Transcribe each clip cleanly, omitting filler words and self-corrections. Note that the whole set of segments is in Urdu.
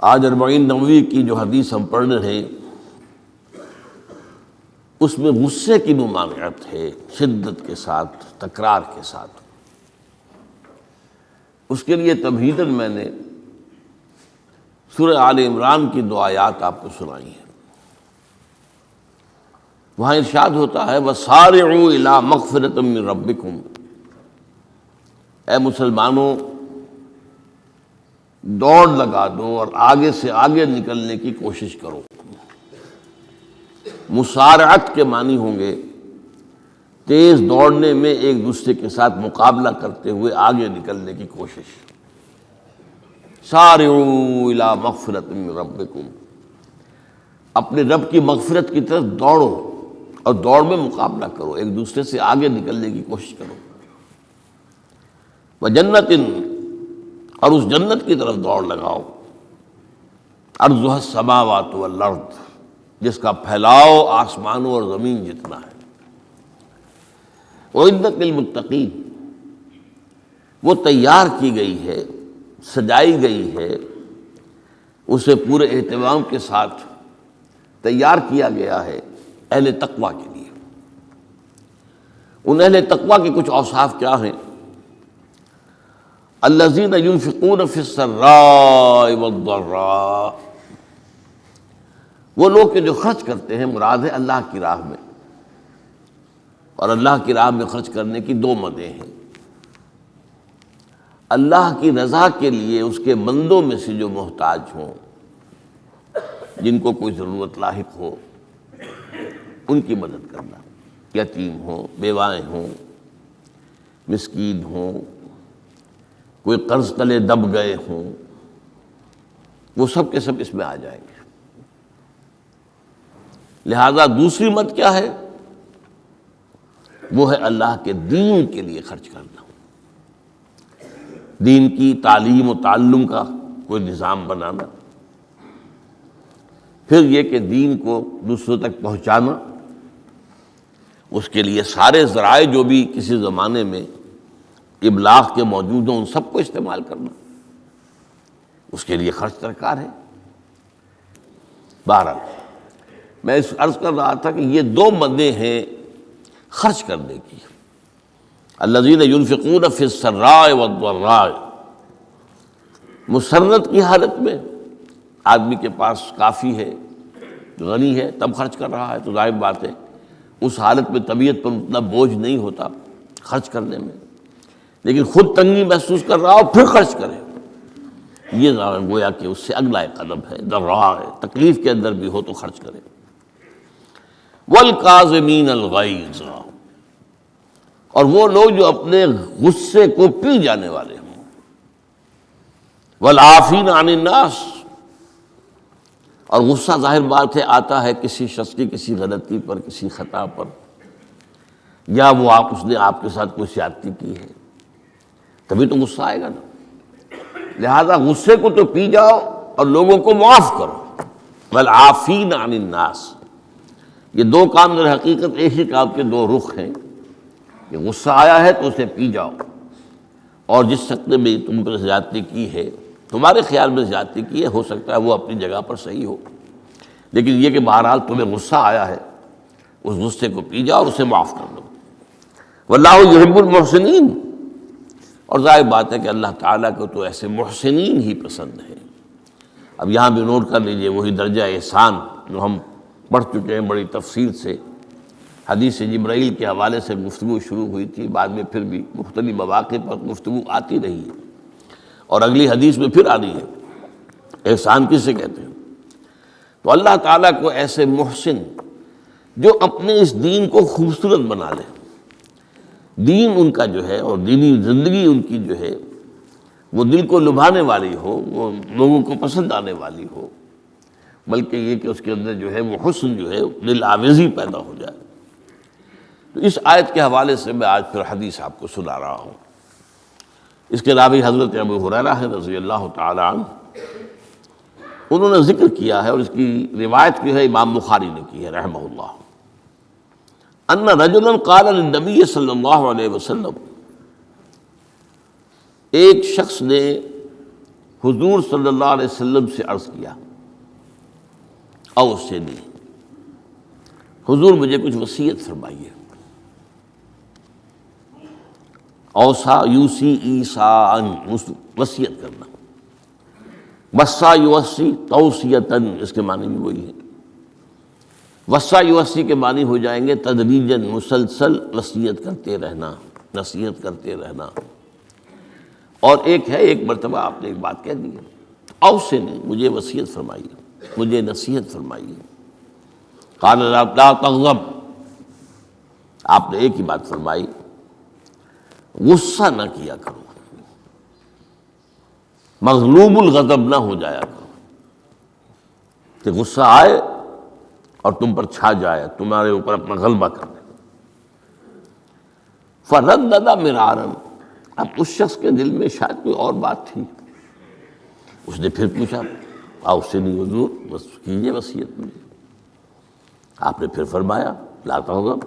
آج 40 نووی کی جو حدیث ہم پڑھ رہے ہیں اس میں غصے کی ممانعت ہے، شدت کے ساتھ، تکرار کے ساتھ۔ اس کے لیے تمہیداً میں نے سورہ آل عمران کی 2 آیات آپ کو سنائی ہیں۔ وہاں ارشاد ہوتا ہے وَسَارِعُوا إِلَىٰ مَغْفِرَةٍ مِّن رَبِّكُمْ، اے مسلمانوں دوڑ لگا دو اور آگے سے آگے نکلنے کی کوشش کرو۔ مسارعت کے معنی ہوں گے تیز دوڑنے میں ایک دوسرے کے ساتھ مقابلہ کرتے ہوئے آگے نکلنے کی کوشش۔ سارعوا الی مغفرۃ من ربکم، اپنے رب کی مغفرت کی طرف دوڑو اور دوڑ میں مقابلہ کرو، ایک دوسرے سے آگے نکلنے کی کوشش کرو۔ وجنت، اور اس جنت کی طرف دوڑ لگاؤ، عرضها السماوات والارض، جس کا پھیلاؤ آسمانوں اور زمین جتنا ہے۔ اعدت للمتقین، وہ تیار کی گئی ہے، سجائی گئی ہے، اسے پورے اہتمام کے ساتھ تیار کیا گیا ہے اہل تقویٰ کے لیے۔ ان اہل تقویٰ کے کچھ اوصاف کیا ہیں؟ الذین ينفقون فی السراء والضراء، وہ لوگ کہ جو خرچ کرتے ہیں، مراد ہے اللہ کی راہ میں، اور اللہ کی راہ میں خرچ کرنے کی 2 مدیں ہیں۔ اللہ کی رضا کے لیے اس کے بندوں میں سے جو محتاج ہوں، جن کو کوئی ضرورت لاحق ہو، ان کی مدد کرنا، یتیم ہوں، بیوائیں ہوں، مسکین ہوں، کوئی قرض تلے دب گئے ہوں، وہ سب کے سب اس میں آ جائیں گے۔ لہذا دوسری مد کیا ہے؟ وہ ہے اللہ کے دین کے لیے خرچ کرنا، دین کی تعلیم و تعلم کا کوئی نظام بنانا، پھر یہ کہ دین کو دوسروں تک پہنچانا، اس کے لیے سارے ذرائع جو بھی کسی زمانے میں ابلاغ کے موجود ہوں ان سب کو استعمال کرنا، اس کے لیے خرچ درکار ہے۔ بہرحال میں اس عرض کر رہا تھا کہ یہ 2 مدیں ہیں خرچ کرنے کی۔ الذین ينفقون فی السراء والضراء، مسرت کی حالت میں آدمی کے پاس کافی ہے، غنی ہے، تب خرچ کر رہا ہے تو ظاہر بات ہے اس حالت میں طبیعت پر اتنا بوجھ نہیں ہوتا خرچ کرنے میں، لیکن خود تنگی محسوس کر رہا ہو پھر خرچ کرے، یہ گویا کہ اس سے اگلا ایک قدم ہے، ضراء ہے، تکلیف کے اندر بھی ہو تو خرچ کرے۔ والکاظمین الغیظ، اور وہ لوگ جو اپنے غصے کو پی جانے والے ہوں۔ والعافین عن الناس، اور غصہ ظاہر بات ہے آتا ہے کسی شخص کی کسی غلطی پر، کسی خطا پر، یا وہ اس نے آپ کے ساتھ کوئی زیادتی کی ہے، تبھی تو غصہ آئے گا نا۔ لہذا غصے کو تو پی جاؤ اور لوگوں کو معاف کرو۔ والعافین عن الناس، یہ 2 کام در حقیقت ایک ہی کام کے 2 رخ ہیں، کہ غصہ آیا ہے تو اسے پی جاؤ، اور جس شخص نے بھی تم پر زیادتی کی ہے، تمہارے خیال میں زیادتی کی ہے، ہو سکتا ہے وہ اپنی جگہ پر صحیح ہو، لیکن یہ کہ بہرحال تمہیں غصہ آیا ہے، اس غصے کو پی جاؤ اور اسے معاف کر دو۔ واللہ یحب المحسنین، اور ظاہر بات ہے کہ اللہ تعالیٰ کو تو ایسے محسنین ہی پسند ہے۔ اب یہاں بھی نوٹ کر لیجئے وہی درجہ احسان جو ہم پڑھ چکے ہیں بڑی تفصیل سے، حدیث جبرائیل کے حوالے سے گفتگو شروع ہوئی تھی، بعد میں پھر بھی مختلف مواقع پر گفتگو آتی رہی ہے، اور اگلی حدیث میں پھر آ رہی ہے احسان کسے کہتے ہیں۔ تو اللہ تعالیٰ کو ایسے محسن جو اپنے اس دین کو خوبصورت بنا لے، دین ان کا جو ہے اور دینی زندگی ان کی جو ہے وہ دل کو لبھانے والی ہو، وہ لوگوں کو پسند آنے والی ہو، بلکہ یہ کہ اس کے اندر جو ہے وہ حسن جو ہے دل آویزی پیدا ہو جائے۔ تو اس آیت کے حوالے سے میں آج پھر حدیث آپ کو سنا رہا ہوں۔ اس کے راوی حضرت ابو ہریرہ ہے رضی اللہ تعالی عنہ، انہوں نے ذکر کیا ہے، اور اس کی روایت جو ہے امام بخاری نے کی ہے رحمہ اللہ، ان رجلا قال للنبی صلی اللہ علیہ وسلم، ایک شخص نے حضور صلی اللہ علیہ وسلم سے عرض کیا، اوصنی، حضور مجھے کچھ وصیت فرمائیے۔ اوصا یوسی ایصاءً، وصیت کرنا، وصا یوصی توصیتاً، اس کے معنی بھی وہی ہے۔ وصا یوصی کے معنی ہو جائیں گے تدریجاً، مسلسل وصیت کرتے رہنا، نصیحت کرتے رہنا۔ اور ایک ہے، ایک مرتبہ آپ نے ایک بات کہہ دی ہے، اوصنی، مجھے وصیت فرمائیے، مجھے نصیحت فرمائیے۔ قال لا تغضب، آپ نے ایک ہی بات فرمائی، غصہ نہ کیا کرو، مغلوب الغضب نہ ہو جایا کرو، کہ غصہ آئے اور تم پر چھا جائے، تمہارے اوپر اپنا غلبہ کر دے۔ فردد مرارا، اب اس شخص کے دل میں شاید کوئی اور بات تھی، اس نے پھر پوچھا، اوصنی حضور، بس کیجیے وصیت مجھے۔ آپ نے پھر فرمایا لا تغضب،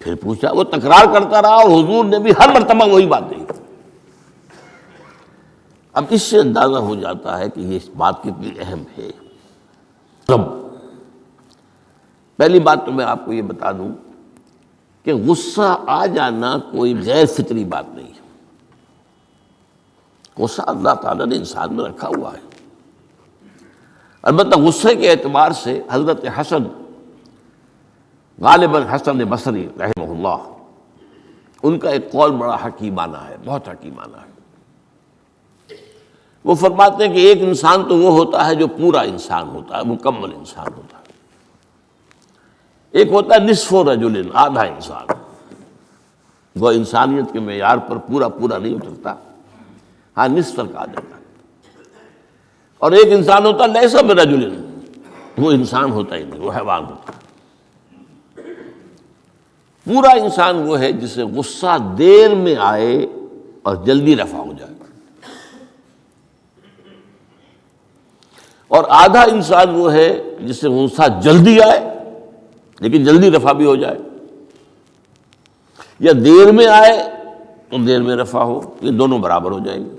پھر پوچھا، وہ تکرار کرتا رہا اور حضور نے بھی ہر مرتبہ وہی بات کہی۔ اب اس سے اندازہ ہو جاتا ہے کہ یہ بات کتنی اہم ہے۔ پہلی بات تو میں آپ کو یہ بتا دوں کہ غصہ آ جانا کوئی غیر فطری بات نہیں ہے، غصہ اللہ تعالیٰ نے انسان میں رکھا ہوا ہے۔ البتہ غصے کے اعتبار سے حضرت حسن، غالباً حسن بصری رحمہ اللہ، ان کا ایک قول بڑا حکیمانہ ہے، بہت حکیمانہ ہے۔ وہ فرماتے ہیں کہ ایک انسان تو وہ ہوتا ہے جو پورا انسان ہوتا ہے، مکمل انسان ہوتا ہے، ایک ہوتا ہے نصف رجل، آدھا انسان، وہ انسانیت کے معیار پر پورا نہیں اترتا، ہاں نصف تک آ جاتا ہے۔ اور ایک انسان ہوتا ہے لیس برجل، وہ انسان ہوتا ہی نہیں، وہ حیوان ہوتا ہے۔ پورا انسان وہ ہے جسے غصہ دیر میں آئے اور جلدی رفع ہو جائے، اور آدھا انسان وہ ہے جسے غصہ جلدی آئے لیکن جلدی رفع بھی ہو جائے، یا دیر میں آئے تو دیر میں رفع ہو، یہ دونوں برابر ہو جائیں گے۔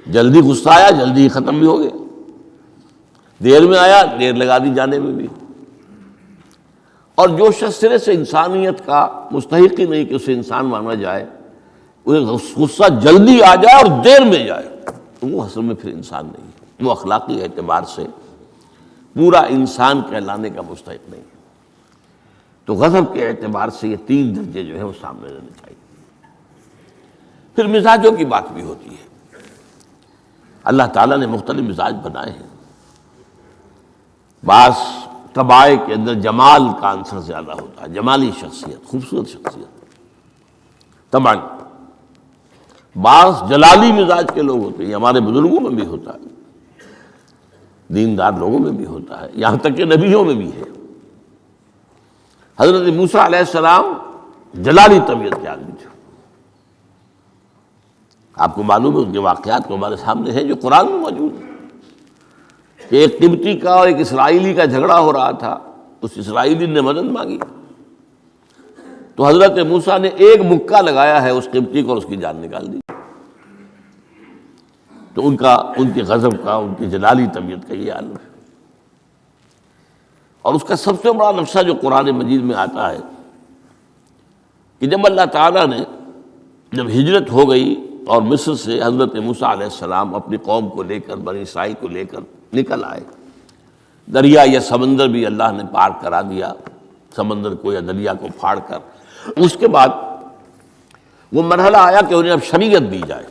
جلدی غصہ آیا، جلدی ہی ختم بھی ہو گیا، دیر میں آیا، دیر لگا دی جانے میں بھی۔ اور جو شخص سرے سے انسانیت کا مستحق ہی نہیں کہ اسے انسان مانا جائے، غصہ جلدی آ جائے اور دیر میں جائے، تو وہ اصل میں پھر انسان نہیں ہے، وہ اخلاقی اعتبار سے پورا انسان کہلانے کا مستحق نہیں ہے۔ تو غضب کے اعتبار سے یہ تین درجے جو ہے وہ سامنے رہنے چاہیے۔ پھر مزاجوں کی بات بھی ہوتی ہے، اللہ تعالیٰ نے مختلف مزاج بنائے ہیں۔ بعض طبائع کے اندر جمال کا عنصر زیادہ ہوتا ہے، جمالی شخصیت، خوبصورت شخصیت طبعا۔ بعض جلالی مزاج کے لوگ ہوتے ہیں، ہمارے بزرگوں میں بھی ہوتا ہے، دیندار لوگوں میں بھی ہوتا ہے، یہاں تک کہ نبیوں میں بھی ہے۔ حضرت موسیٰ علیہ السلام جلالی طبیعت کے آدمی تھے، آپ کو معلوم ہے ان کے واقعات کو ہمارے سامنے ہیں جو قرآن میں موجود ہیں، کہ ایک قبطی کا اور ایک اسرائیلی کا جھگڑا ہو رہا تھا، اس اسرائیلی نے مدد مانگی تو حضرت موسیٰ نے ایک مکہ لگایا ہے اس قبطی کو اور اس کی جان نکال دی۔ تو ان کے غضب کا، ان کی جلالی طبیعت کا یہ عالم ہے۔ اور اس کا سب سے بڑا نقشہ جو قرآن مجید میں آتا ہے کہ جب اللہ تعالیٰ نے جب ہجرت ہو گئی اور مصر سے حضرت موسیٰ علیہ السلام اپنی قوم کو لے کر، بنی اسرائیل کو لے کر نکل آئے، دریا یا سمندر بھی اللہ نے پار کرا دیا، سمندر کو یا دریا کو پھاڑ کر، اس کے بعد وہ مرحلہ آیا کہ انہیں اب شریعت دی جائے،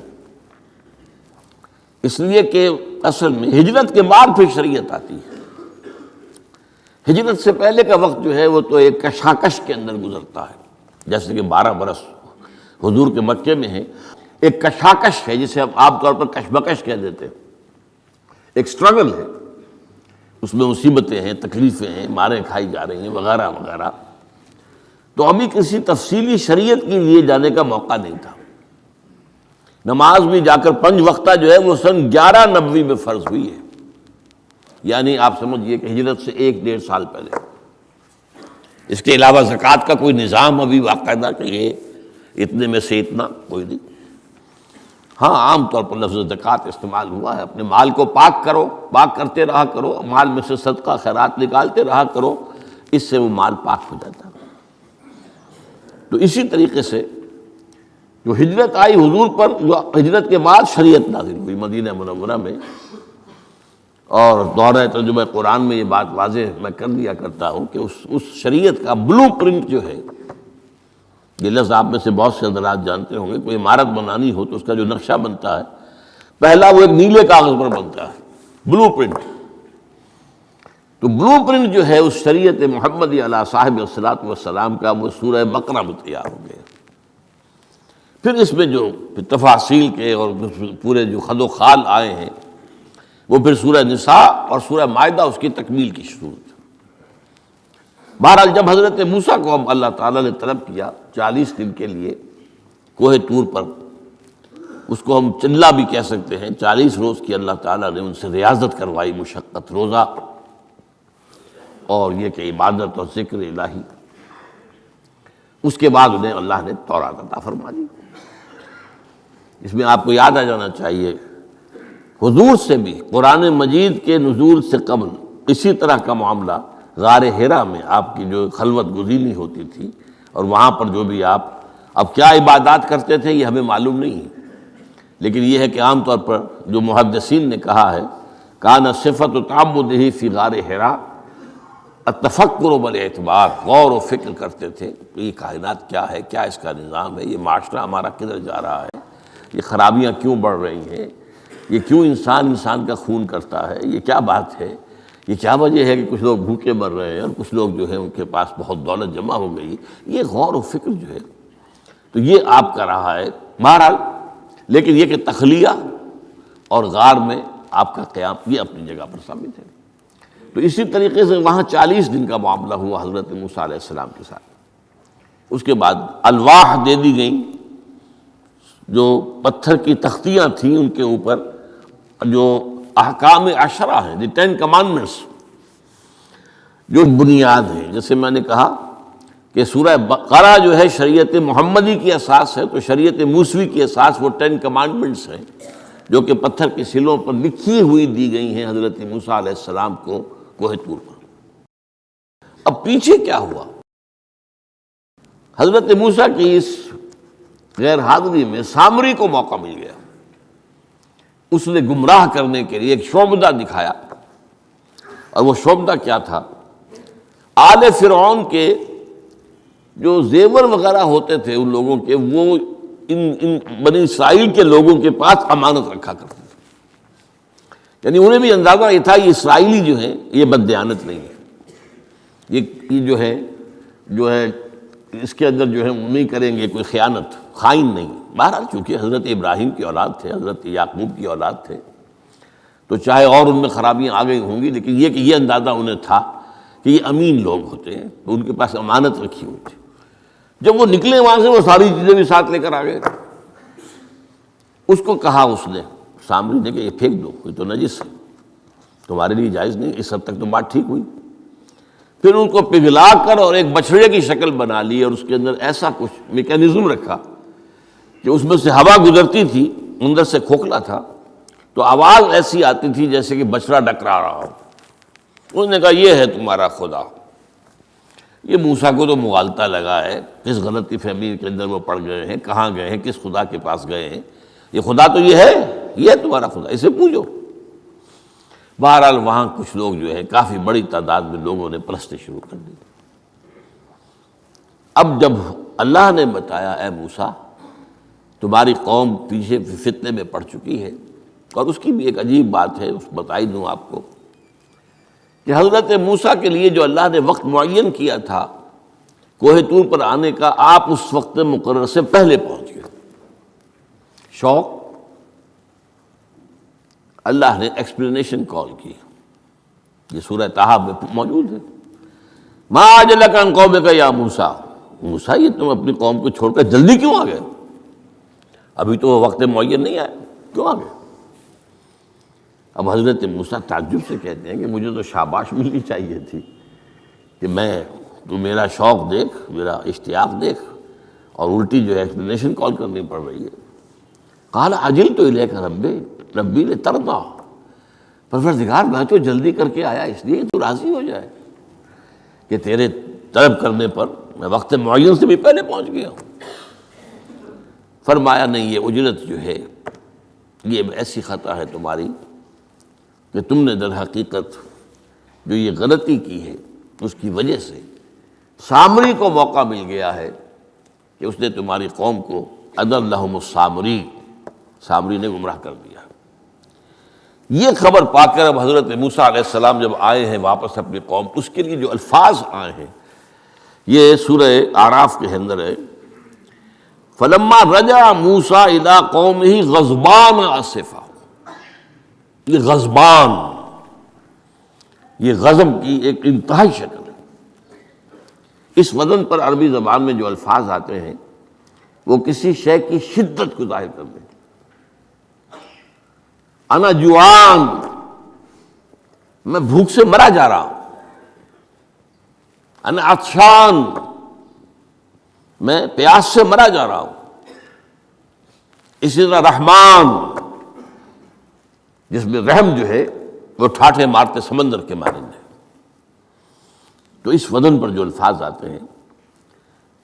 اس لیے کہ اصل میں ہجرت کے بعد پھر شریعت آتی ہے۔ ہجرت سے پہلے کا وقت جو ہے وہ تو ایک کشاکش کے اندر گزرتا ہے، جیسے کہ 12 برس حضور کے مکے میں ہے، ایک کشاکش ہے جسے ہم عام طور پر کشمکش کہہ دیتے ہیں، ایک سٹرگل ہے، اس میں مصیبتیں ہیں، تکلیفیں ہیں، ماریں کھائی جا رہی ہیں وغیرہ وغیرہ۔ تو ابھی کسی تفصیلی شریعت کے لیے جانے کا موقع نہیں تھا۔ نماز بھی جا کر 5 وقتہ جو ہے وہ سن 1190 میں فرض ہوئی ہے، یعنی آپ سمجھئے کہ ہجرت سے 1-1.5 سال پہلے۔ اس کے علاوہ زکوٰۃ کا کوئی نظام ابھی باقاعدہ کہ یہ اتنے میں سے اتنا کوئی نہیں۔ ہاں عام طور پر لفظ زکوٰۃ استعمال ہوا ہے، اپنے مال کو پاک کرو، پاک کرتے رہا کرو، مال میں سے صدقہ خیرات نکالتے رہا کرو، اس سے وہ مال پاک ہو جاتا ہے۔ تو اسی طریقے سے جو ہجرت آئی حضور پر، جو ہجرت کے بعد شریعت نازل ہوئی مدینہ منورہ میں، اور دورہ ترجمہ قرآن میں یہ بات واضح میں کر دیا کرتا ہوں کہ اس شریعت کا بلو پرنٹ جو ہے، یہ لفظ آپ میں سے بہت سے حضرات جانتے ہوں گے، کوئی عمارت بنانی ہو تو اس کا جو نقشہ بنتا ہے پہلا وہ ایک نیلے کاغذ پر بنتا ہے، بلو پرنٹ۔ تو بلو پرنٹ جو ہے اس شریعت محمدی علی صاحب الصلاۃ والسلام کا، وہ سورہ بقرہ میں تیار ہو گیا۔ پھر اس میں جو تفاصیل کے اور پورے جو خد و خال آئے ہیں، وہ پھر سورہ نساء اور سورہ مائدہ اس کی تکمیل کی صورت۔ بہرحال جب حضرت موسیٰ کو اب اللہ تعالیٰ نے طلب کیا 40 دن کے لیے کوہ طور پر، اس کو ہم چلا بھی کہہ سکتے ہیں، 40 روز کی اللہ تعالیٰ نے ان سے ریاضت کروائی، مشقت، روزہ، اور یہ کہ عبادت اور ذکر الہی۔ اس کے بعد انہیں اللہ نے تورات عطا فرما دی۔ اس میں آپ کو یاد آ جانا چاہیے، حضور سے بھی قرآن مجید کے نزول سے قبل اسی طرح کا معاملہ غار حرا میں آپ کی جو خلوت گزینی ہوتی تھی، اور وہاں پر جو بھی آپ اب کیا عبادات کرتے تھے یہ ہمیں معلوم نہیں ہے، لیکن یہ ہے کہ عام طور پر جو محدثین نے کہا ہے، کان صفت تعبدہ فی غار حرا التفکر والاعتبار، غور و فکر کرتے تھے کہ یہ کائنات کیا ہے، کیا اس کا نظام ہے، یہ معاشرہ ہمارا کدھر جا رہا ہے، یہ خرابیاں کیوں بڑھ رہی ہیں، یہ کیوں انسان کا خون کرتا ہے، یہ کیا بات ہے، یہ کیا وجہ ہے کہ کچھ لوگ بھوکے مر رہے ہیں اور کچھ لوگ جو ہیں ان کے پاس بہت دولت جمع ہو گئی، یہ غور و فکر جو ہے تو یہ آپ کا رہا ہے بہرحال۔ لیکن یہ کہ تخلیہ اور غار میں آپ کا قیام یہ اپنی جگہ پر ثابت ہے۔ تو اسی طریقے سے وہاں 40 دن کا معاملہ ہوا حضرت موسیٰ علیہ السلام کے ساتھ۔ اس کے بعد الواح دے دی گئیں، جو پتھر کی تختیاں تھیں، ان کے اوپر جو احکام عشرہ ہیں، دی 10 کمانڈمنٹس، جو بنیاد ہیں۔ جیسے میں نے کہا کہ سورہ بقرہ جو ہے شریعت محمدی کی اساس ہے، تو شریعت موسوی کی اساس وہ 10 کمانڈمنٹس ہیں، جو کہ پتھر کے سلوں پر لکھی ہوئی دی گئی ہیں حضرت موسیٰ علیہ السلام کو کوہ طور پر۔ اب پیچھے کیا ہوا؟ حضرت موسیٰ کی اس غیر حاضری میں سامری کو موقع مل گیا، اس نے گمراہ کرنے کے لیے ایک شعبدہ دکھایا، اور وہ شعبدہ کیا تھا؟ آل فرعون کے جو زیور وغیرہ ہوتے تھے ان لوگوں کے، وہ ان بنی اسرائیل کے لوگوں کے پاس امانت رکھا کرتے تھے، یعنی انہیں بھی اندازہ یہ تھا یہ اسرائیلی جو ہیں یہ بددیانت نہیں ہے، یہ جو ہے اس کے اندر جو ہے وہ نہیں کریں گے کوئی خیانت، خائن نہیں۔ بہرحال چونکہ حضرت ابراہیم کی اولاد تھے، حضرت یعقوب کی اولاد تھے، تو چاہے اور ان میں خرابیاں آ گئی ہوں گی، لیکن یہ کہ یہ اندازہ انہیں تھا کہ یہ امین لوگ ہوتے ہیں، تو ان کے پاس امانت رکھی ہوئی تھی۔ جب وہ نکلے وہاں سے وہ ساری چیزیں بھی ساتھ لے کر آ گئے۔ اس کو کہا اس نے سامری نے کہ یہ پھینک دو، یہ تو نجس ہے، تمہارے لیے جائز نہیں۔ اس حد تک تو بات ٹھیک ہوئی۔ پھر ان کو پگھلا کر اور ایک بچڑے کی شکل بنا لی، اور اس کے اندر ایسا کچھ میکینزم رکھا کہ اس میں سے ہوا گزرتی تھی، اندر سے کھوکھلا تھا، تو آواز ایسی آتی تھی جیسے کہ بچڑا ڈکرا رہا ہو۔ انہوں نے کہا یہ ہے تمہارا خدا۔ یہ موسیٰ کو تو مغالطہ لگا ہے، کس غلطی فہمی کے اندر وہ پڑ گئے ہیں، کہاں گئے ہیں، کس خدا کے پاس گئے ہیں، یہ خدا تو یہ ہے تمہارا خدا، اسے پوجو۔ بہرحال وہاں کچھ لوگ جو ہے کافی بڑی تعداد میں لوگوں نے پرستی شروع کر دی۔ اب جب اللہ نے بتایا اے موسیٰ تمہاری قوم پیچھے فتنے میں پڑ چکی ہے، اور اس کی بھی ایک عجیب بات ہے، اس بتائی دوں آپ کو کہ حضرت موسیٰ کے لیے جو اللہ نے وقت معین کیا تھا کوہ طور پر آنے کا، آپ اس وقت مقرر سے پہلے پہنچ گئے۔ شوق، اللہ نے ایکسپلینیشن کال کی، یہ سورہ طٰہٰ میں موجود ہے۔ ما اعجلک عن قومک یا موسیٰ، موسیٰ یہ تم اپنی قوم کو چھوڑ کر جلدی کیوں آ گئے؟ ابھی تو وہ وقت معین نہیں آیا، کیوں آ گئے؟ اب حضرت موسیٰ تعجب سے کہتے ہیں کہ مجھے تو شاباش ملنی چاہیے تھی کہ تو میرا شوق دیکھ، میرا اشتیاق دیکھ، اور الٹی جو ہے ایکسپلینیشن کال کرنی پڑ رہی ہے۔ قال عجلت الیک ربی لترضی، پروردگار میں تو جلدی کر کے آیا اس لیے کہ تو راضی ہو جائے کہ تیرے طلب کرنے پر میں وقت معین سے بھی پہلے پہنچ گیا ہوں۔ فرمایا نہیں، یہ اجرت جو ہے یہ ایسی خطا ہے تمہاری کہ تم نے در حقیقت جو یہ غلطی کی ہے اس کی وجہ سے سامری کو موقع مل گیا ہے کہ اس نے تمہاری قوم کو اضلھم السامری، سامری نے گمراہ کر دیا۔ یہ خبر پا کر اب حضرت موسیٰ علیہ السلام جب آئے ہیں واپس اپنی قوم، اس کے لیے جو الفاظ آئے ہیں یہ سورہ اعراف کے اندر ہے، فلما رجع موسیٰ الی قومہ غضبان آسفا۔ یہ غضبان، یہ غضب کی ایک انتہائی شکل ہے۔ اس وزن پر عربی زبان میں جو الفاظ آتے ہیں وہ کسی شے کی شدت کو ظاہر کرتے ہیں۔ انا جوعان، میں بھوک سے مرا جا رہا ہوں۔ انا عطشان، میں پیاس سے مرا جا رہا ہوں۔ اسی طرح رحمان، جس میں رحم جو ہے وہ ٹھاٹھے مارتے سمندر کے مانند ہے۔ تو اس وزن پر جو الفاظ آتے ہیں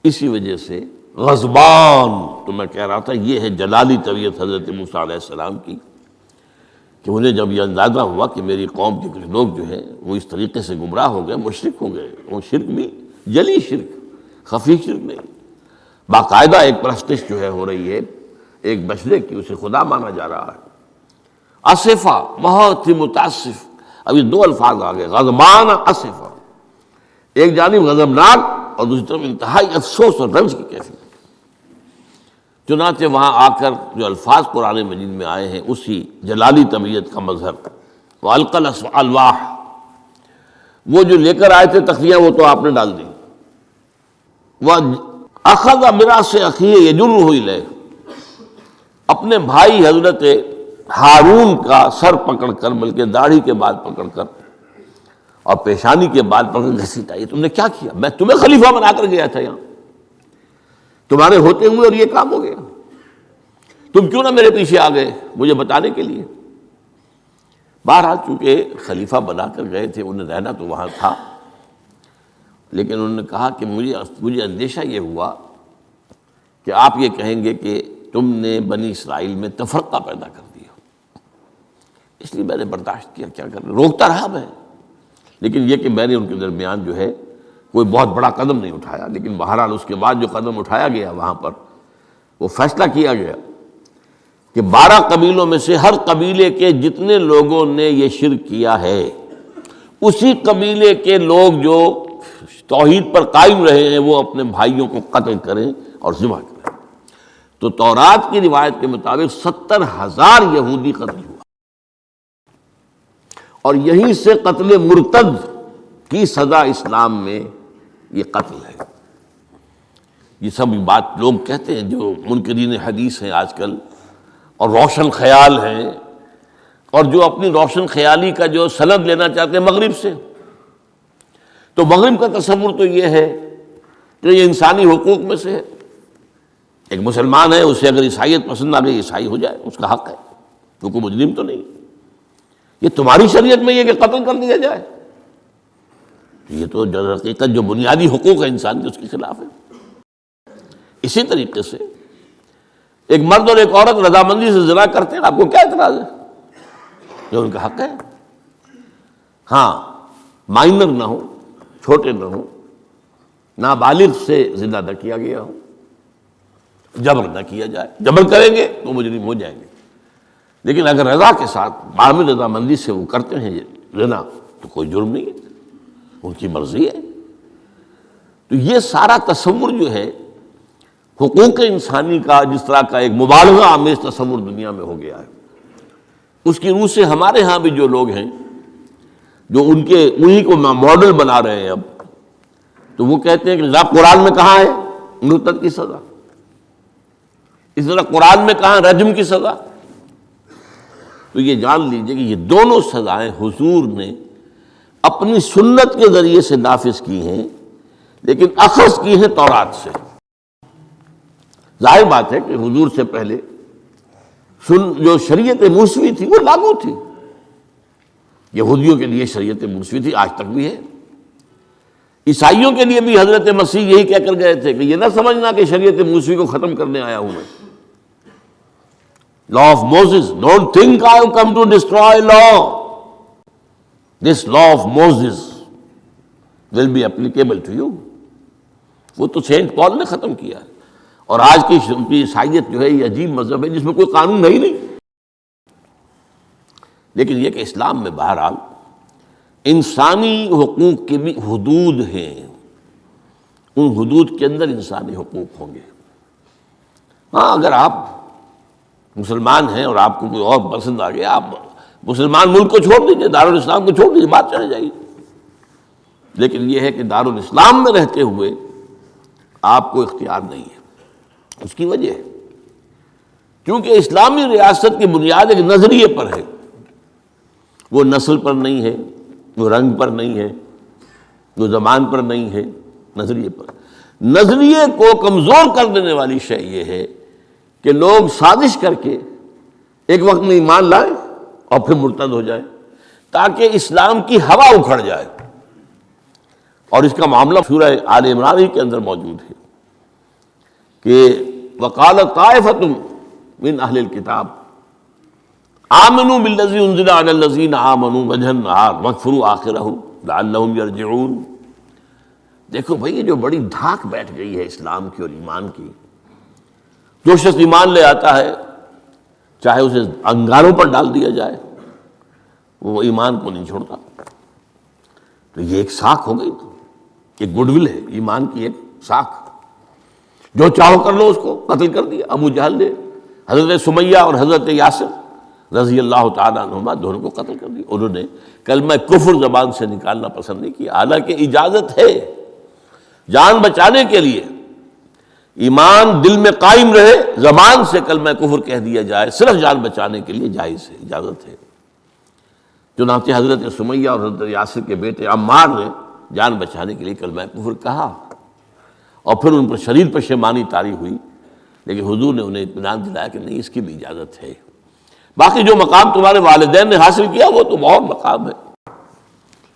اسی وجہ سے غضبان، تو میں کہہ رہا تھا یہ ہے جلالی طبیعت حضرت موسیٰ علیہ السلام کی، کہ انہیں جب یہ اندازہ ہوا کہ میری قوم کے کچھ لوگ جو ہیں وہ اس طریقے سے گمراہ ہو گئے، مشرک ہو گئے، وہ شرک بھی جلی شرک، خفی شرک نہیں، باقاعدہ ایک پرستش جو ہے ہو رہی ہے ایک بشرے کی، اسے خدا مانا جا رہا ہے۔ اسفا، بہت ہی متاسف۔ اب یہ دو الفاظ آ گئے، غضبان، اسفا، ایک جانب غضبناک اور دوسری طرف انتہائی افسوس اور رنج کی کیفیت۔ چنانچہ وہاں آ کر جو الفاظ قرآن مجید میں آئے ہیں اسی جلالی طبیعت کا مظہر، وَأَلْقَى الْأَلْوَاحَ، وہ جو لے کر آئے تھے تختیاں وہ تو آپ نے ڈال دی۔ وَأَخَذَ مِرَاثَ أَخِيهِ يَجُرُّهُ إِلَيْهِ، اپنے بھائی حضرت ہارون کا سر پکڑ کر، بلکہ داڑھی کے بال پکڑ کر اور پیشانی کے بال پکڑ کر گھسیٹا، یہ تم نے کیا کیا؟ میں تمہیں خلیفہ بنا کر گیا تھا یہاں تمہارے ہوتے ہوئے اور یہ کام ہو گیا، تم کیوں نہ میرے پیچھے آ گئے مجھے بتانے کے لیے؟ بہرحال چونکہ خلیفہ بنا کر گئے تھے، انہیں رہنا تو وہاں تھا، لیکن انہوں نے کہا کہ مجھے اندیشہ یہ ہوا کہ آپ یہ کہیں گے کہ تم نے بنی اسرائیل میں تفرقہ پیدا کر دیا، اس لیے میں نے برداشت کیا، کیا کرنا، روکتا رہا میں، لیکن یہ کہ میں نے ان کے درمیان جو ہے کوئی بہت بڑا قدم نہیں اٹھایا۔ لیکن بہرحال اس کے بعد جو قدم اٹھایا گیا وہاں پر وہ فیصلہ کیا گیا کہ 12 قبیلوں میں سے ہر قبیلے کے جتنے لوگوں نے یہ شرک کیا ہے اسی قبیلے کے لوگ جو توحید پر قائم رہے ہیں وہ اپنے بھائیوں کو قتل کریں اور ذبح کریں۔ تو تورات کی روایت کے مطابق 70,000 یہودی قتل ہوا، اور یہیں سے قتل مرتد کی سزا اسلام میں یہ قتل ہے۔ یہ سب بات لوگ کہتے ہیں جو منکرین حدیث ہیں آج کل اور روشن خیال ہیں، اور جو اپنی روشن خیالی کا جو سند لینا چاہتے ہیں مغرب سے، تو مغرب کا تصور تو یہ ہے کہ یہ انسانی حقوق میں سے ہے، ایک مسلمان ہے اسے اگر عیسائیت پسند آ گئی عیسائی ہو جائے، اس کا حق ہے، وہ کوئی مجرم تو نہیں۔ یہ تمہاری شریعت میں یہ کہ قتل کر دیا جائے، یہ تو جو حقیقت جو بنیادی حقوق ہے انسان کے اس کے خلاف ہے۔ اسی طریقے سے ایک مرد اور ایک عورت رضامندی سے زنا کرتے ہیں، آپ کو کیا اعتراض ہے؟ جو ان کا حق ہے، ہاں مائنر نہ ہو، چھوٹے نہ ہو، نابالغ سے زنا نہ کیا گیا ہو، جبر نہ کیا جائے، جبر کریں گے تو مجرم ہو جائیں گے، لیکن اگر رضا کے ساتھ باہمی رضامندی سے وہ کرتے ہیں زنا تو کوئی جرم نہیں ہے، ان کی مرضی ہے۔ تو یہ سارا تصور جو ہے حقوق انسانی کا جس طرح کا ایک مبالغہ آمیز تصور دنیا میں ہو گیا ہے، اس کی روح سے ہمارے ہاں بھی جو لوگ ہیں جو انہی کو ماڈل بنا رہے ہیں اب، تو وہ کہتے ہیں کہ جناب قرآن میں کہاں ہے مرتد کی سزا، اس طرح قرآن میں کہاں رجم کی سزا؟ تو یہ جان لیجئے کہ یہ دونوں سزائیں حضور نے اپنی سنت کے ذریعے سے نافذ کی ہیں، لیکن اخذ کی ہیں تورات سے۔ ظاہر بات ہے کہ حضور سے پہلے جو شریعت موسوی تھی وہ لاگو تھی. یہودیوں کے لیے شریعت موسوی تھی، آج تک بھی ہے. عیسائیوں کے لیے بھی حضرت مسیح یہی کہہ کر گئے تھے کہ یہ نہ سمجھنا کہ شریعت موسوی کو ختم کرنے آیا ہوں میں. Law of Moses, don't think I have come to destroy law. This law of Moses will be applicable to you. وہ تو سینٹ پال نے ختم کیا ہے. اور آج کی عیسائیت جو ہے یہ عجیب مذہب ہے جس میں کوئی قانون ہے ہی نہیں. لیکن یہ کہ اسلام میں بہرحال انسانی حقوق کی بھی حدود ہیں، ان حدود کے اندر انسانی حقوق ہوں گے. ہاں اگر آپ مسلمان ہیں اور آپ کو کوئی اور پسند آ گیا، آپ مسلمان ملک کو چھوڑ دیجیے، دارالاسلام کو چھوڑ دیجیے، بات چلے جائے گی. لیکن یہ ہے کہ دارالاسلام میں رہتے ہوئے آپ کو اختیار نہیں ہے. اس کی وجہ ہے کیونکہ اسلامی ریاست کی بنیاد ایک نظریے پر ہے. وہ نسل پر نہیں ہے، وہ رنگ پر نہیں ہے، وہ زبان پر نہیں ہے، نظریے پر. نظریے کو کمزور کر دینے والی شے یہ ہے کہ لوگ سازش کر کے ایک وقت میں ایمان لائیں اور پھر مرتد ہو جائے تاکہ اسلام کی ہوا اکھڑ جائے. اور اس کا معاملہ سورہ آل عمران ہی کے اندر موجود ہے کہ وقالت طائفۃ من اہل الکتاب آمنوا بالذی انزل علی الذین آمنوا وجہ النہار واکفروا آخرہ لعلہم یرجعون. دیکھو بھائی یہ جو بڑی دھاک بیٹھ گئی ہے اسلام کی اور ایمان کی. جو شخص ایمان لے آتا ہے چاہے اسے انگاروں پر ڈال دیا جائے وہ ایمان کو نہیں چھوڑتا. تو یہ ایک ساکھ ہو گئی نا، ایک گڈ ول ہے ایمان کی، ایک ساکھ. جو چاہو کر لو اس کو قتل کر دیا. ابو جہل نے حضرت سمیہ اور حضرت یاسر رضی اللہ تعالیٰ عنہما دونوں کو قتل کر دیا. انہوں نے کلمہ کفر زبان سے نکالنا پسند نہیں کیا، حالانکہ اجازت ہے جان بچانے کے لیے. ایمان دل میں قائم رہے، زبان سے کلمہ کفر کہہ دیا جائے، صرف جان بچانے کے لیے جائز ہے، اجازت ہے. چنانچہ حضرت سمیہ اور حضرت یاسر کے بیٹے عمار نے جان بچانے کے لیے کلمہ کفر کہا اور پھر ان پر شدید پشیمانی طاری ہوئی. لیکن حضور نے انہیں اطمینان دلایا کہ نہیں، اس کی بھی اجازت ہے. باقی جو مقام تمہارے والدین نے حاصل کیا وہ تو بہت مقام ہے،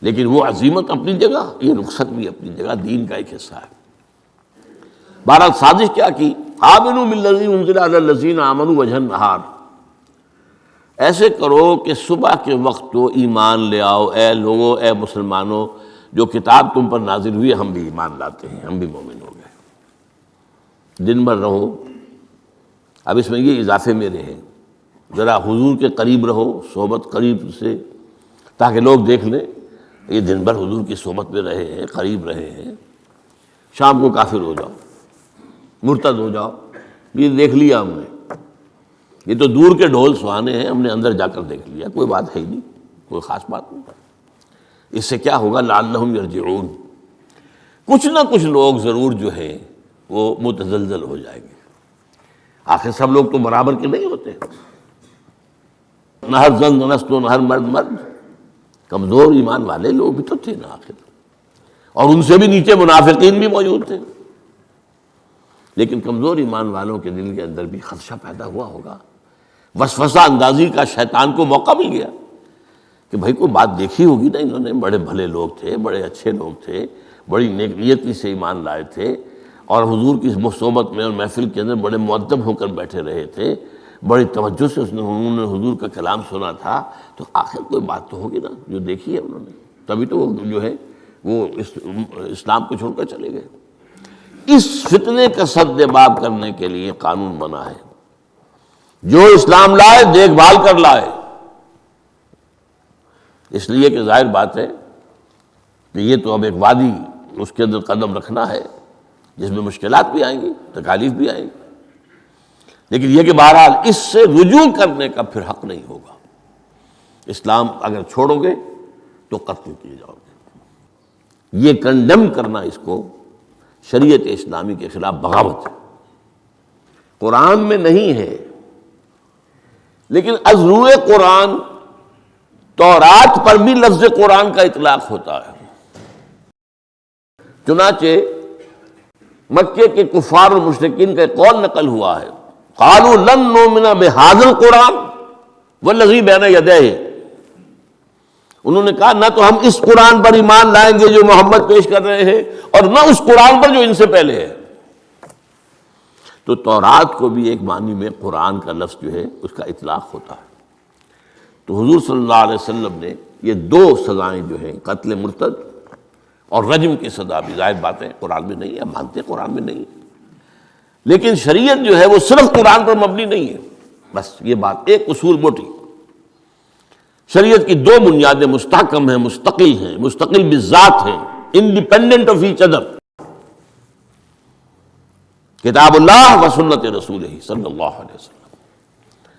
لیکن وہ عظیمت اپنی جگہ، یہ رخصت بھی اپنی جگہ، دین کا ایک حصہ ہے. بہرحال سازش کیا کی؟ آمنوا بالذی انزل علی الذین آمنوا وجہ النہار. ایسے کرو کہ صبح کے وقت تو ایمان لے آؤ، اے لوگو، اے مسلمانوں، جو کتاب تم پر نازل ہوئی ہم بھی ایمان لاتے ہیں، ہم بھی مومن ہو گئے. دن بھر رہو. اب اس میں یہ اضافے میرے ہیں، ذرا حضور کے قریب رہو، صحبت قریب سے، تاکہ لوگ دیکھ لیں یہ دن بھر حضور کی صحبت میں رہے ہیں، قریب رہے ہیں. شام کو کافر ہو جاؤ، مرتد ہو جاؤ، یہ دیکھ لیا ہم نے، یہ تو دور کے ڈھول سہانے ہیں، ہم نے اندر جا کر دیکھ لیا، کوئی بات ہے ہی نہیں، کوئی خاص بات نہیں. اس سے کیا ہوگا؟ لعلہم یرجعون. کچھ نہ کچھ لوگ ضرور جو ہیں وہ متزلزل ہو جائیں گے. آخر سب لوگ تو برابر کے نہیں ہوتے، نہ ہر زن نست و نہ ہر مرد مرد. کمزور ایمان والے لوگ بھی تو تھے نا آخر، اور ان سے بھی نیچے منافقین بھی موجود تھے. لیکن کمزور ایمان والوں کے دل کے اندر بھی خدشہ پیدا ہوا ہوگا، وسوسہ اندازی کا شیطان کو موقع مل گیا کہ بھائی کوئی بات دیکھی ہوگی نا، انہوں نے بڑے بھلے لوگ تھے، بڑے اچھے لوگ تھے، بڑی نیک نیتی سے ایمان لائے تھے، اور حضور کی صحبت میں اور محفل کے اندر بڑے مؤدب ہو کر بیٹھے رہے تھے، بڑی توجہ سے انہوں نے حضور کا کلام سنا تھا. تو آخر کوئی بات تو ہوگی نا جو دیکھی ہے انہوں نے، تبھی تو وہ جو ہے وہ اسلام کو چھوڑ کر چلے گئے. اس فتنے کا سد باب کرنے کے لیے قانون بنا ہے، جو اسلام لائے دیکھ بھال کر لائے. اس لیے کہ ظاہر بات ہے کہ یہ تو اب ایک وادی، اس کے اندر قدم رکھنا ہے جس میں مشکلات بھی آئیں گی، تکالیف بھی آئیں گی. لیکن یہ کہ بہرحال اس سے رجوع کرنے کا پھر حق نہیں ہوگا. اسلام اگر چھوڑو گے تو قتل کیے جاؤ گے. یہ کنڈم کرنا اس کو شریعت اسلامی کے خلاف بغاوت ہے. قرآن میں نہیں ہے، لیکن از روئے قرآن تورات پر بھی لفظ قرآن کا اطلاق ہوتا ہے. چنانچہ مکے کے کفار اور مشرکین کا ایک قول نقل ہوا ہے، قالوا لن نؤمن بهذا القرآن والذی بین یدیہ، انہوں نے کہا نہ تو ہم اس قرآن پر ایمان لائیں گے جو محمد پیش کر رہے ہیں، اور نہ اس قرآن پر جو ان سے پہلے ہے۔ تو تورات کو بھی ایک معنی میں قرآن کا لفظ جو ہے اس کا اطلاق ہوتا ہے۔ تو حضور صلی اللہ علیہ وسلم نے یہ دو سزائیں جو ہیں، قتل مرتد اور رجم کی سزا بھی، ظاہر بات ہے قرآن میں نہیں ہے، مانتے قرآن میں نہیں ہے، لیکن شریعت جو ہے وہ صرف قرآن پر مبنی نہیں ہے۔ بس یہ بات ایک اصول موٹی، شریعت کی دو بنیادیں مستحکم ہیں، مستقل بالذات ہیں، انڈیپینڈنٹ آف ایچ ادر، کتاب اللہ و سنت رسول صلی اللہ علیہ وسلم،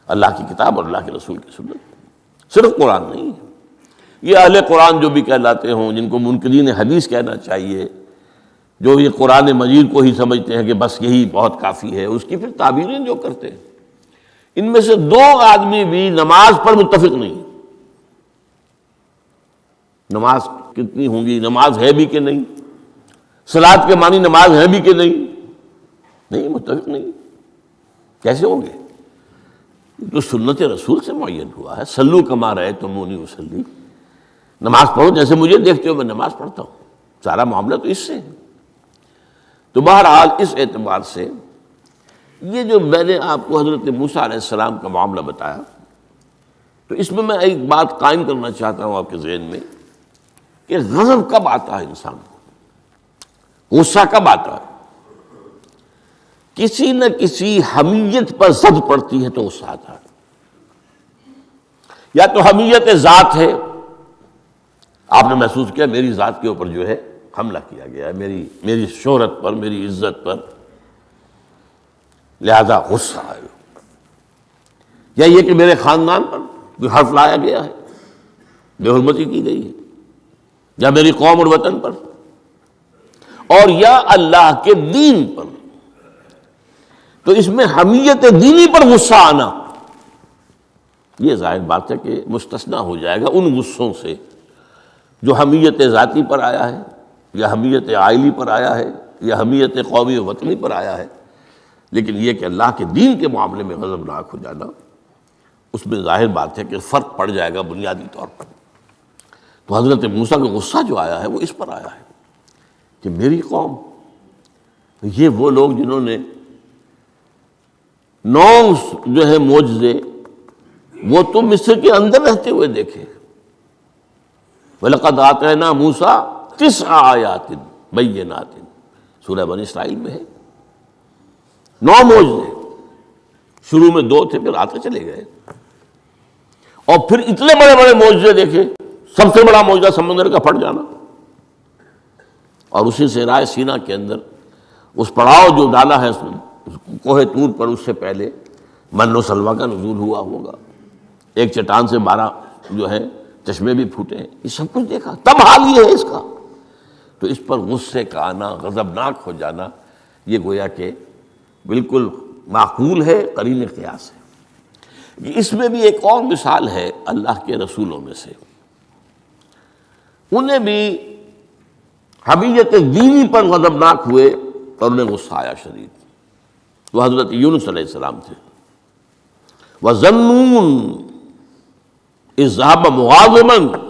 اللہ کی کتاب اور اللہ کے رسول کی سنت، صرف قرآن نہیں ہے۔ یہ اہل قرآن جو بھی کہلاتے ہوں، جن کو منکرین حدیث کہنا چاہیے، جو یہ قرآن مجید کو ہی سمجھتے ہیں کہ بس یہی بہت کافی ہے، اس کی پھر تعبیریں جو کرتے ہیں، ان میں سے دو آدمی بھی نماز پر متفق نہیں۔ نماز کتنی ہوں گی، نماز ہے بھی کہ نہیں، صلاۃ کے معنی نماز ہے بھی کہ نہیں، متفق نہیں، کیسے ہوں گے؟ تو سنت رسول سے معین ہوا ہے، صلو کما رأیتمونی اصلی، نماز پڑھو جیسے مجھے دیکھتے ہو میں نماز پڑھتا ہوں، سارا معاملہ تو اس سے ہے۔ تو بہرحال اس اعتبار سے یہ جو میں نے آپ کو حضرت موسیٰ علیہ السلام کا معاملہ بتایا، تو اس میں ایک بات قائم کرنا چاہتا ہوں آپ کے ذہن میں کہ غضب کب آتا ہے انسان کو، غصہ کب آتا ہے؟ کسی نہ کسی حمیت پر زد پڑتی ہے تو غصہ آتا ہے، یا تو حمیت ذات ہے، آپ نے محسوس کیا میری ذات کے اوپر جو ہے حملہ کیا گیا ہے، میری شہرت پر، میری عزت پر، لہذا غصہ ہے، یا یہ کہ میرے خاندان پر کوئی حرف لایا گیا ہے، بے حرمتی کی گئی ہے، یا میری قوم اور وطن پر، اور یا اللہ کے دین پر، تو اس میں حمیت دینی پر غصہ آنا یہ ظاہر بات ہے کہ مستثنیٰ ہو جائے گا ان غصوں سے جو حمیت ذاتی پر آیا ہے، یا حمیت عائلی پر آیا ہے، یا حمیت قومی و وطنی پر آیا ہے۔ لیکن یہ کہ اللہ کے دین کے معاملے میں غضبناک ہو جانا، اس میں ظاہر بات ہے کہ فرق پڑ جائے گا بنیادی طور پر۔ تو حضرت موسیٰ کا غصہ جو آیا ہے وہ اس پر آیا ہے کہ میری قوم، یہ وہ لوگ جنہوں نے 9 جو ہے معجزے وہ تو مصر کے اندر رہتے ہوئے دیکھے، وَلَقَدْ آتَيْنَا مُوسَىٰ 9 آیات بینات، سورہ بنی اسرائیل میں ہے، 9 معجزے، شروع میں 2 تھے پھر آتے چلے گئے، اور پھر اتنے بڑے بڑے معجزے دیکھے، سب سے بڑا معجزہ سمندر کا پھٹ جانا، اور اسی صحرائے سینا کے اندر اس پڑاؤ جو ڈالا ہے کوہ طور پر، اس سے پہلے من و سلویٰ کا نزول ہوا ہوگا، ایک چٹان سے 12 جو ہے چشمے بھی پھوٹے ہیں، یہ سب کچھ دیکھا، تب حال یہ ہے اس کا۔ تو اس پر غصے کا آنا، غضبناک ہو جانا، یہ گویا کہ بالکل معقول ہے، قرین قیاس ہے۔ اس میں بھی ایک اور مثال ہے اللہ کے رسولوں میں سے، انہیں بھی حمیت دینی پر غضبناک ہوئے اور انہیں غصہ آیا شدید، وہ حضرت یونس علیہ السلام تھے۔ وَظَنُّونَ إِذْ ذَهَبَ مُغَاضِبًا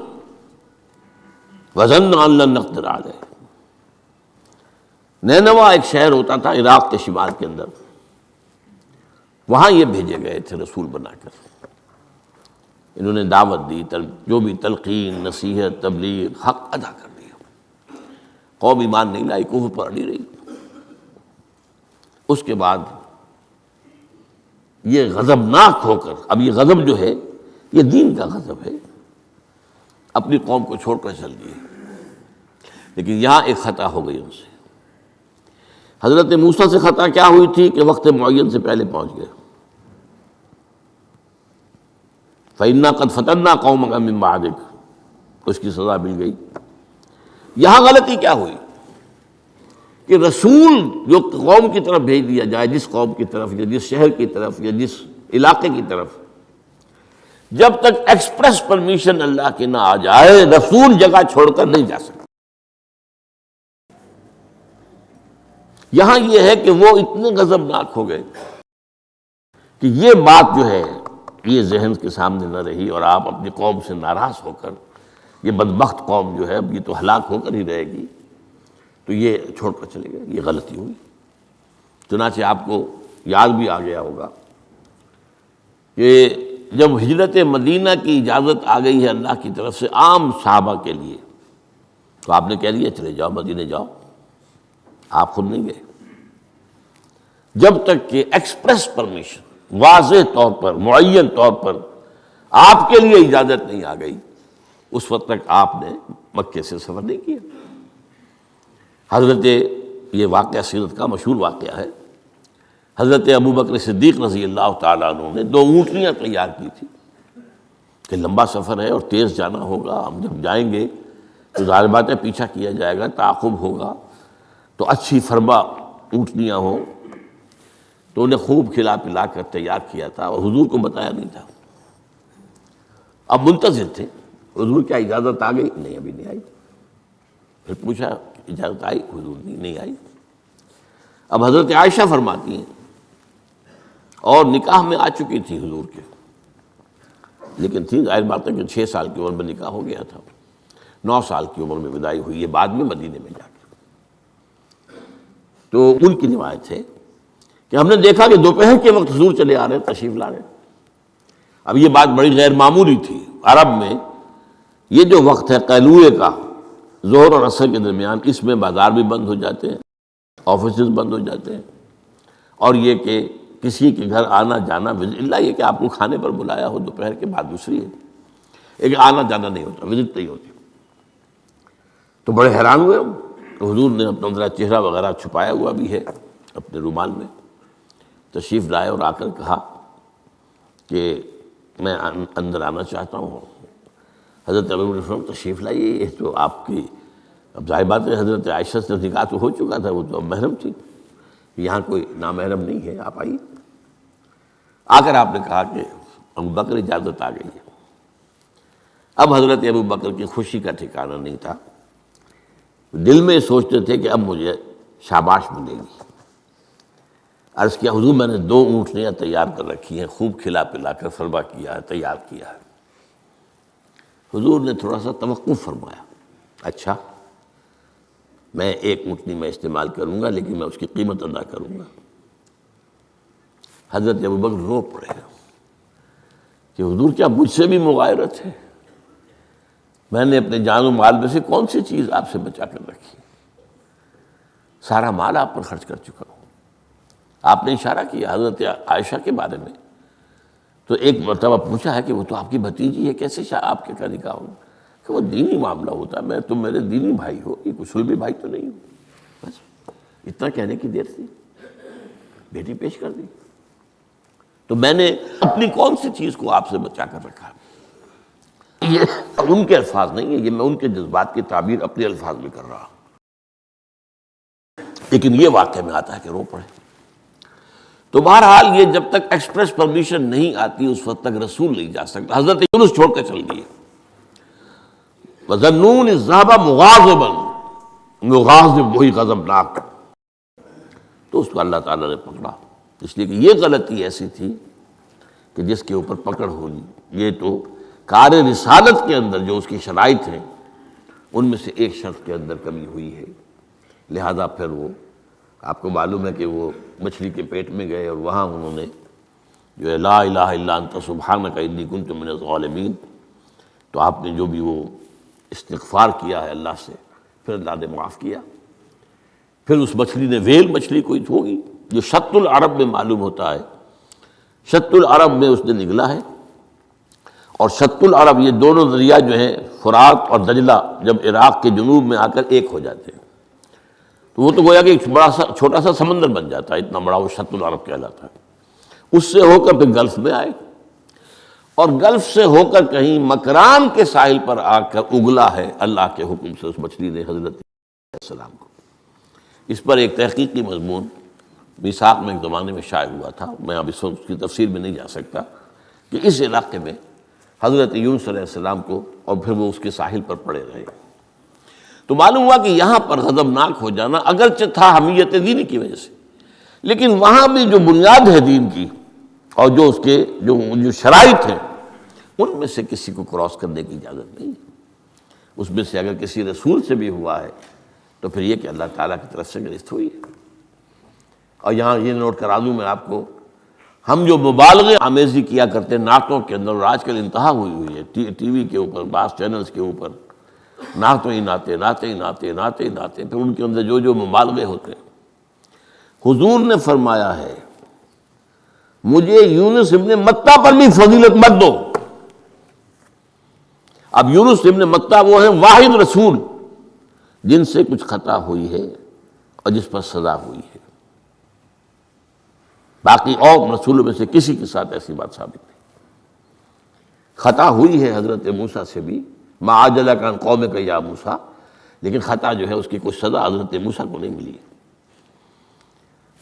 وَظَنَّ أَن لَّن نَّقْدِرَ عَلَيْهِ، نینوا ایک شہر ہوتا تھا عراق کے شمال کے اندر، وہاں یہ بھیجے گئے تھے رسول بنا کر، انہوں نے دعوت دی، جو بھی تلقین، نصیحت، تبلیغ، حق ادا کر دیا، قوم ایمان نہیں لائی، کفر پر اڑی رہی۔ اس کے بعد یہ غضبناک ہو کر، اب یہ غضب جو ہے یہ دین کا غضب ہے، اپنی قوم کو چھوڑ کر چل دیے، لیکن یہاں ایک خطا ہو گئی ان سے۔ حضرت موسیٰ سے خطا کیا ہوئی تھی کہ وقت معین سے پہلے پہنچ گئے، فَإِنَّا قَدْ فَتَنَّا قَوْمَكَ مِن بَعْدِكَ، اس کی سزا مل گئی۔ یہاں غلطی کیا ہوئی کہ رسول جو قوم کی طرف بھیج دیا جائے، جس قوم کی طرف یا جس شہر کی طرف یا جس علاقے کی طرف، جب تک ایکسپریس پرمیشن اللہ کی نہ آ جائے، رسول جگہ چھوڑ کر نہیں جا سکتا۔ یہاں یہ ہے کہ وہ اتنے غضبناک ہو گئے کہ یہ بات جو ہے یہ ذہن کے سامنے نہ رہی اور آپ اپنی قوم سے ناراض ہو کر، یہ بدبخت قوم جو ہے اب یہ تو ہلاک ہو کر ہی رہے گی، تو یہ چھوڑ کر چلے گئے، یہ غلطی ہوئی۔ چنانچہ آپ کو یاد بھی آ گیا ہوگا کہ جب ہجرت مدینہ کی اجازت آ گئی ہے اللہ کی طرف سے عام صحابہ کے لیے، تو آپ نے کہہ دیا چلے جاؤ مدینے جاؤ، آپ خود نہیں گئے، جب تک کہ ایکسپریس پرمیشن، واضح طور پر، معین طور پر آپ کے لیے اجازت نہیں آ گئی، اس وقت تک آپ نے مکے سے سفر نہیں کیا۔ حضرت، یہ واقعہ سیرت کا مشہور واقعہ ہے، حضرت ابوبکر صدیق رضی اللہ تعالیٰ عنہ نے 2 اونٹنیاں تیار کی تھی کہ لمبا سفر ہے اور تیز جانا ہوگا، ہم جب جائیں گے تو ظاہر بات ہے پیچھا کیا جائے گا، تعاقب ہوگا، تو اچھی فربا اونٹنیاں ہوں، تو انہیں خوب کھلا پلا کر تیار کیا تھا اور حضور کو بتایا نہیں تھا۔ اب منتظر تھے، حضور کیا اجازت آ گئی؟ نہیں، ابھی نہیں آئی۔ پھر پوچھا اجازت آئی؟ حضور نہیں آئی۔ اب حضرت عائشہ فرماتی ہیں، اور نکاح میں آ چکی تھی حضور کے، لیکن تھی ظاہر بات ہے کہ 6 سال کی عمر میں نکاح ہو گیا تھا، 9 سال کی عمر میں وداعی ہوئی ہے بعد میں مدینے میں جا کے۔ تو ان کی روایت ہے کہ ہم نے دیکھا کہ دوپہر کے وقت حضور چلے آ رہے، تشریف لا رہے۔ اب یہ بات بڑی غیر معمولی تھی، عرب میں یہ جو وقت ہے قیلولے کا، ظہر اور عصر کے درمیان، اس میں بازار بھی بند ہو جاتے ہیں، آفیسز بند ہو جاتے ہیں، اور یہ کہ کسی کے گھر آنا جانا، اللہ یہ کہ آپ کو کھانے پر بلایا ہو دوپہر کے بعد دوسری ہے، ایک آنا جانا نہیں ہوتا، وزٹ نہیں ہوتی۔ تو بڑے حیران ہوئے ہم، تو حضور نے اپنا ذرا چہرہ وغیرہ چھپایا ہوا بھی ہے اپنے رومال میں، تشریف لائے اور آ کر کہا کہ میں اندر آنا چاہتا ہوں۔ حضرت ابو تشریف لائیے، یہ تو آپ کی، اب ظاہر بات ہے حضرت عائشہ سے نکاح تو ہو چکا تھا، وہ تو اب محرم تھی، یہاں کوئی نامحرم نہیں ہے، آپ آئیے۔ آ کر آپ نے کہا کہ ابو بکر اجازت آ گئی ہے۔ اب حضرت ابو بکر کی خوشی کا ٹھکانہ نہیں تھا، دل میں سوچتے تھے کہ اب مجھے شاباش ملے گی۔ عرض کیا حضور میں نے 2 اونٹنیاں تیار کر رکھی ہیں، خوب کھلا پلا کر فربا کیا ہے، تیار کیا ہے۔ حضور نے تھوڑا سا توقف فرمایا، اچھا میں 1 اونٹنی میں استعمال کروں گا، لیکن میں اس کی قیمت ادا کروں گا۔ حضرت ابوبکر رو پڑے کہ حضور کیا مجھ سے بھی مغایرت ہے؟ میں نے اپنے جان و مال میں سے کون سی چیز آپ سے بچا کر رکھی؟ سارا مال آپ پر خرچ کر چکا ہوں۔ آپ نے اشارہ کیا حضرت عائشہ کے بارے میں، تو ایک مرتبہ پوچھا ہے کہ وہ تو آپ کی بھتیجی ہے، کیسے آپ کے کا نکاح ہوگا؟ کہ وہ دینی معاملہ ہوتا ہے، تم میرے دینی بھائی ہو، یہ کچھ بھی بھائی تو نہیں ہو۔ بس اتنا کہنے کی دیر تھی، بیٹی پیش کر دی۔ تو میں نے اپنی کون سی چیز کو آپ سے بچا کر رکھا؟ یہ ان کے الفاظ نہیں ہے، یہ میں ان کے جذبات کی تعبیر اپنے الفاظ میں کر رہا ہوں، لیکن یہ واقعہ میں آتا ہے کہ رو پڑے۔ تو بہرحال یہ جب تک ایکسپریس پرمیشن نہیں آتی اس وقت تک رسول نہیں جا سکتا۔ حضرت یونس چھوڑ کر چل گئی، وَظَنُّونِ الذَّهَبَ مُغَاضِبًا، مغاضب وہی غضبناک، تو اس کو اللہ تعالیٰ نے پکڑا، اس لیے کہ یہ غلطی ایسی تھی کہ جس کے اوپر پکڑ ہوگی۔ یہ تو کار رسالت کے اندر جو اس کی شرائط ہیں ان میں سے ایک شرط کے اندر کمی ہوئی ہے، لہذا پھر وہ آپ کو معلوم ہے کہ وہ مچھلی کے پیٹ میں گئے اور وہاں انہوں نے جو ہے لا الہ الا انت سبحانک انی کنت من الظالمین، تو آپ نے جو بھی وہ استغفار کیا ہے اللہ سے، پھر اللہ نے معاف کیا۔ پھر اس مچھلی نے، ویل مچھلی کوئی ہوگی جو شط العرب میں معلوم ہوتا ہے، شط العرب میں اس نے نگلا ہے، اور شط العرب یہ دونوں دریا جو ہیں فرات اور دجلہ جب عراق کے جنوب میں آ کر ایک ہو جاتے ہیں تو وہ تو گویا کہ ایک بڑا سا چھوٹا سا سمندر بن جاتا ہے، اتنا بڑا وہ شط العرب کہلاتا ہے۔ اس سے ہو کر پھر گلف میں آئے، اور گلف سے ہو کر کہیں مکران کے ساحل پر آ کر اگلا ہے اللہ کے حکم سے اس مچھلی نے حضرت علیہ السلام کو۔ اس پر ایک تحقیقی مضمون میثاق میں ایک زمانے میں شائع ہوا تھا، میں اب اس کی تفصیل میں نہیں جا سکتا، کہ اس علاقے میں حضرت یونس علیہ السلام کو اور پھر وہ اس کے ساحل پر پڑے رہے، تو معلوم ہوا کہ یہاں پر غضبناک ہو جانا اگرچہ تھا حمیت دینی کی وجہ سے، لیکن وہاں بھی جو بنیاد ہے دین کی اور جو اس کے جو شرائط ہیں ان میں سے کسی کو کراس کرنے کی اجازت نہیں. اس میں سے اگر کسی رسول سے بھی ہوا ہے تو پھر یہ کہ اللہ تعالیٰ کی طرف سے گرفت ہوئی ہے. اور یہاں یہ نوٹ کرا دوں میں آپ کو، ہم جو مبالغے آمیزی کیا کرتے ہیں نعتوں کے اندر، اور آج کل انتہا ہوئی ہے ٹی وی کے اوپر، بعض چینلز کے اوپر نعتوں ہی نعتیں، نعتیں ہی نعتیں، نعتیں ہی نعتیں، پھر ان کے اندر جو مبالغے ہوتے ہیں. حضور نے فرمایا ہے مجھے یونس ابن متہ پر بھی فضیلت مت دو. اب یونس ابن متہ وہ ہیں واحد رسول جن سے کچھ خطا ہوئی ہے اور جس پر سزا ہوئی ہے. باقی اور رسولوں میں سے کسی کے ساتھ ایسی بات ثابت نہیں. خطا ہوئی ہے حضرت موسیٰ سے بھی، ما عجلک عن قومک یا موسیٰ، لیکن خطا جو ہے اس کی کوئی سزا حضرت موسیٰ کو نہیں ملی.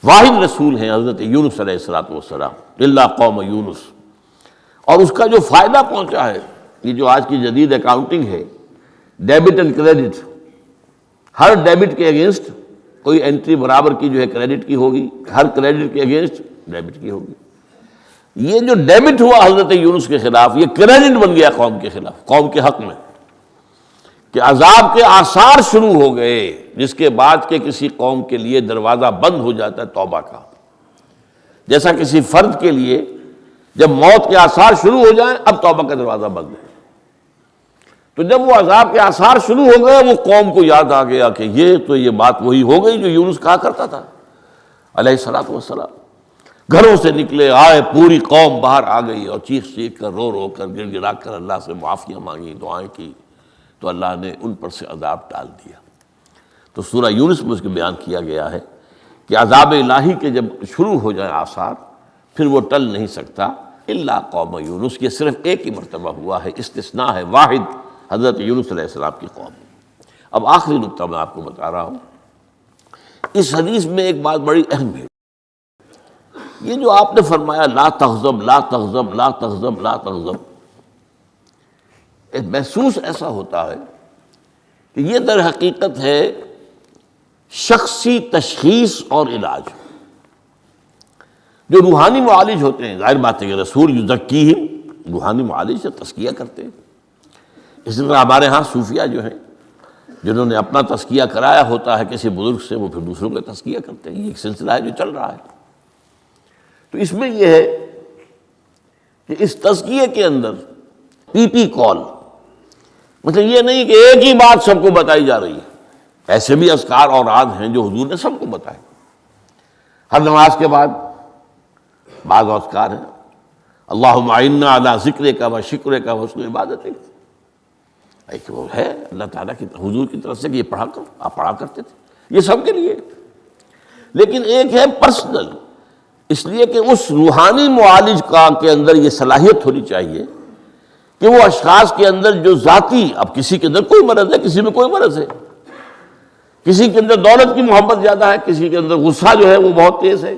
واحد رسول ہیں حضرت یونس علیہ الصلوۃ والسلام، الا قوم یونس. اور اس کا جو فائدہ پہنچا ہے، یہ جو آج کی جدید اکاؤنٹنگ ہے، debit and credit, Hare debit کے اگینسٹ کوئی انٹری برابر کی جو ہے کریڈٹ کی ہوگی، ہر کریڈٹ کے اگینسٹ ڈیبٹ کی ہوگی. یہ جو ڈیبٹ ہوا حضرت یونس کے خلاف، یہ کریڈٹ بن گیا قوم کے خلاف، قوم کے حق میں، کہ عذاب کے آثار شروع ہو گئے، جس کے بعد کہ کسی قوم کے لیے دروازہ بند ہو جاتا ہے توبہ کا. جیسا کسی فرد کے لیے جب موت کے آثار شروع ہو جائیں اب توبہ کا دروازہ بند ہے، تو جب وہ عذاب کے آثار شروع ہو گئے وہ قوم کو یاد آ گیا کہ یہ بات وہی ہو گئی جو یونس کہا کرتا تھا علیہ الصلوۃ والسلام. گھروں سے نکلے آئے، پوری قوم باہر آ گئی اور چیخ چیخ کر، رو رو کر، گڑ گڑا کر اللہ سے معافیاں مانگی، دعائیں کی، تو اللہ نے ان پر سے عذاب ٹال دیا. تو سورہ یونس میں اس کے بیان کیا گیا ہے کہ عذاب الہی کے جب شروع ہو جائیں آثار پھر وہ ٹل نہیں سکتا الا قوم یونس. یہ صرف ایک ہی مرتبہ ہوا ہے، استثناء ہے واحد، حضرت یونس علیہ السلام کی قوم. اب آخری نقطہ میں آپ کو بتا رہا ہوں، اس حدیث میں ایک بات بڑی اہم ہے. یہ جو آپ نے فرمایا لا تغضب لا تغضب لا تغضب لا تغضب، محسوس ایسا ہوتا ہے کہ یہ در حقیقت ہے شخصی تشخیص اور علاج. جو روحانی معالج ہوتے ہیں، ظاہر بات ہے کہ رسول یزکیہم، روحانی معالج سے تزکیہ کرتے ہیں. اس طرح ہمارے ہاں صوفیہ جو ہیں جنہوں نے اپنا تزکیہ کرایا ہوتا ہے کسی بزرگ سے، وہ پھر دوسروں کا تزکیہ کرتے ہیں. یہ ایک سلسلہ ہے جو چل رہا ہے. تو اس میں یہ ہے کہ اس تزکیے کے اندر پی پی کال، مطلب یہ نہیں کہ ایک ہی بات سب کو بتائی جا رہی ہے. ایسے بھی اذکار اور اوراد ہیں جو حضور نے سب کو بتائے. ہر نماز کے بعد بعض اذکار ہیں، اللہم اعنا علی ذکرک و شکرک و حسن عبادتک، ایک وہ ہے اللہ تعالیٰ کی حضور کی طرف سے کہ یہ پڑھا کرو، آپ پڑھا کرتے تھے، یہ سب کے لیے. لیکن ایک ہے پرسنل، اس لیے کہ اس روحانی معالج کا کے اندر یہ صلاحیت ہونی چاہیے کہ وہ اشخاص کے اندر جو ذاتی، اب کسی کے اندر کوئی مرض ہے، کسی میں کوئی مرض ہے، کسی کے اندر دولت کی محبت زیادہ ہے، کسی کے اندر غصہ جو ہے وہ بہت تیز ہے،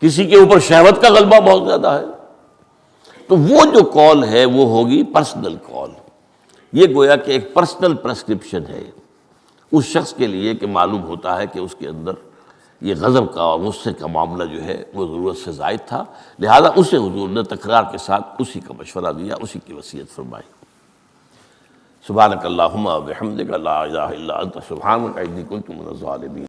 کسی کے اوپر شہوت کا غلبہ بہت زیادہ ہے. تو وہ جو کال ہے وہ ہوگی پرسنل کال. یہ گویا کہ ایک پرسنل پرسکرپشن ہے اس شخص کے لیے کہ معلوم ہوتا ہے کہ اس کے اندر یہ غضب کا اور غصے کا معاملہ جو ہے وہ ضرورت سے زائد تھا، لہذا اسے حضور نے تکرار کے ساتھ اسی کا مشورہ دیا، اسی کی وصیت فرمائی. سبحانک اللہم و بحمدک لا الہ الا انت سبحانک انی کنت من الظالمین.